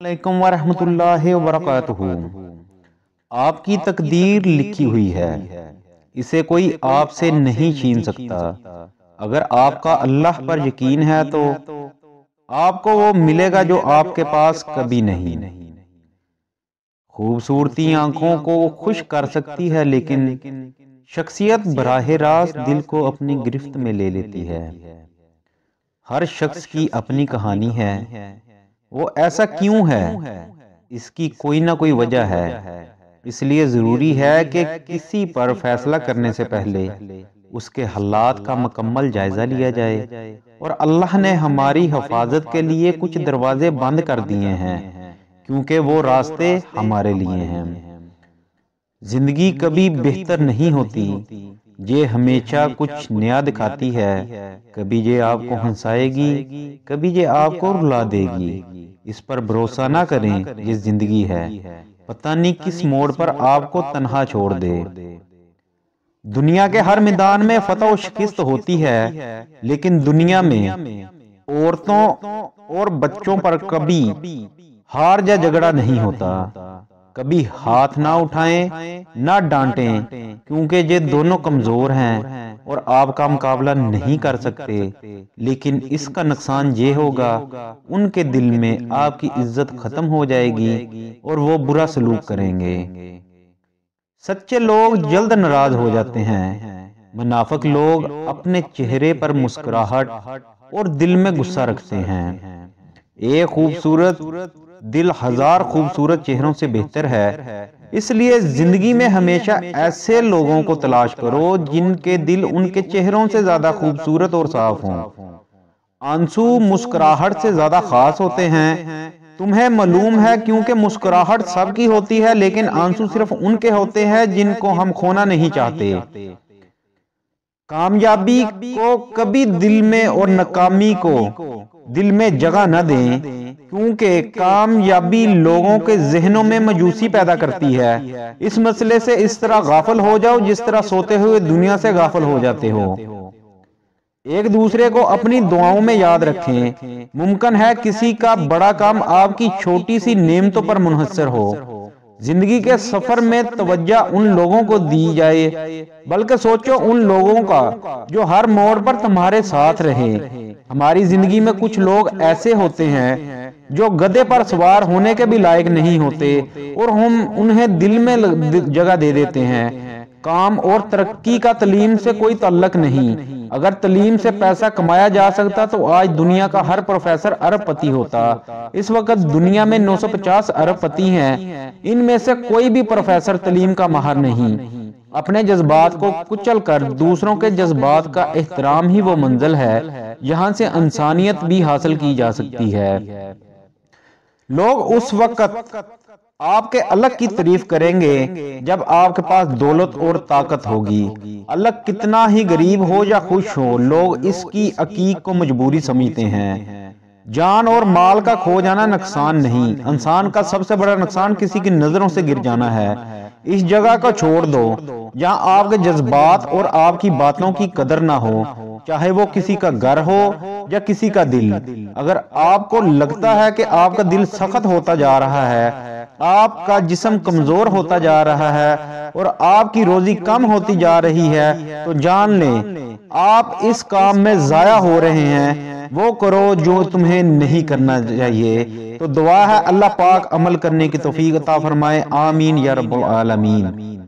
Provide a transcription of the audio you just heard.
علیکم ورحمۃ اللہ وبرکاتہ۔ آپ کی تقدیر لکھی ہوئی ہے، اسے کوئی آپ سے نہیں چھین سکتا۔ اگر آپ کا اللہ پر یقین ہے تو آپ کو وہ ملے گا جو آپ کے پاس کبھی نہیں۔ خوبصورتی آنکھوں کو خوش کر سکتی ہے، لیکن شخصیت براہ راست دل کو اپنی گرفت میں لے لیتی ہے۔ ہر شخص کی اپنی کہانی ہے، وہ ایسا کیوں ہے، اس کی کوئی نہ کوئی وجہ ہے۔ اس لیے ضروری ہے کہ کسی پر فیصلہ کرنے سے پہلے اس کے حالات کا مکمل جائزہ لیا جائے۔ اور اللہ نے ہماری حفاظت کے لیے کچھ دروازے بند کر دیے ہیں، کیونکہ وہ راستے ہمارے لیے ہیں۔ زندگی کبھی بہتر نہیں ہوتی، یہ ہمیشہ کچھ نیا دکھاتی ہے۔ کبھی یہ آپ کو ہنسائے گی، کبھی یہ آپ کو رلا دے گی۔ اس پر بھروسہ نہ کریں، یہ زندگی ہے، پتہ نہیں کس موڑ پر آپ کو تنہا چھوڑ دے۔ دنیا کے ہر میدان میں فتح و شکست ہوتی ہے، لیکن دنیا میں عورتوں اور بچوں پر کبھی ہار یا جھگڑا نہیں ہوتا۔ کبھی ہاتھ نہ اٹھائیں، نہ ڈانٹیں، کیونکہ یہ دونوں کمزور ہیں اور آپ کا مقابلہ نہیں کر سکتے۔ لیکن اس کا نقصان یہ ہوگا، ان کے دل میں آپ کی عزت ختم ہو جائے گی اور وہ برا سلوک کریں گے۔ سچے لوگ جلد ناراض ہو جاتے ہیں، منافق لوگ اپنے چہرے پر مسکراہٹ اور دل میں غصہ رکھتے ہیں۔ ایک خوبصورت دل ہزار خوبصورت چہروں سے بہتر ہے۔ اس لیے زندگی میں ہمیشہ ایسے لوگوں کو تلاش کرو جن کے دل ان کے چہروں سے زیادہ خوبصورت اور صاف ہوں۔ آنسو مسکراہٹ سے زیادہ خاص ہوتے ہیں، تمہیں معلوم ہے، کیونکہ مسکراہٹ سب کی ہوتی ہے، لیکن آنسو صرف ان کے ہوتے ہیں جن کو ہم کھونا نہیں چاہتے۔ کامیابی کو کبھی دل میں اور ناکامی کو دل میں جگہ نہ دیں، کیونکہ کامیابی لوگوں کے ذہنوں میں مایوسی پیدا کرتی ہے۔ اس مسئلے سے اس طرح غافل ہو جاؤ جس طرح سوتے ہوئے دنیا سے غافل ہو جاتے ہو۔ ایک دوسرے کو اپنی دعاؤں میں یاد رکھیں۔ ممکن ہے کسی کا بڑا کام آپ کی چھوٹی سی نعمتوں پر منحصر ہو۔ زندگی کے سفر میں توجہ ان لوگوں کو دی جائے، بلکہ سوچو ان لوگوں کا جو ہر موڑ پر تمہارے ساتھ رہے۔ ہماری زندگی میں کچھ لوگ ایسے ہوتے ہیں جو گدھے پر سوار ہونے کے بھی لائق نہیں ہوتے، اور ہم انہیں دل میں جگہ دے دیتے ہیں۔ کام اور ترقی کا تعلیم سے کوئی تعلق نہیں۔ اگر تعلیم سے پیسہ کمایا جا سکتا تو آج دنیا کا ہر پروفیسر ارب پتی ہوتا۔ اس وقت دنیا میں 950 ارب پتی ہیں، ان میں سے کوئی بھی پروفیسر تعلیم کا ماہر نہیں۔ اپنے جذبات کو کچل کر دوسروں کے جذبات کا احترام ہی وہ منزل ہے جہاں سے انسانیت بھی حاصل کی جا سکتی ہے۔ لوگ اس وقت آپ کے الگ کی تعریف کریں گے جب آپ کے پاس دولت اور طاقت ہوگی۔ الگ کتنا ہی غریب ہو یا خوش ہو، لوگ اس کی عقیق کو مجبوری سمجھتے ہیں۔ جان اور مال کا کھو جانا نقصان نہیں، انسان کا سب سے بڑا نقصان کسی کی نظروں سے گر جانا ہے۔ اس جگہ کو چھوڑ دو جہاں آپ کے جذبات اور آپ کی باتوں کی قدر نہ ہو، چاہے وہ کسی کا گھر ہو یا کسی کا دل۔ اگر آپ کو لگتا ہے کہ آپ کا دل سخت ہوتا جا رہا ہے، آپ کا جسم کمزور ہوتا جا رہا ہے اور آپ کی روزی کم ہوتی جا رہی ہے، تو جان لیں آپ اس کام میں ضائع ہو رہے ہیں۔ وہ کرو جو تمہیں نہیں کرنا چاہیے۔ تو دعا ہے اللہ پاک عمل کرنے کی توفیق عطا فرمائے، آمین یا رب العالمین۔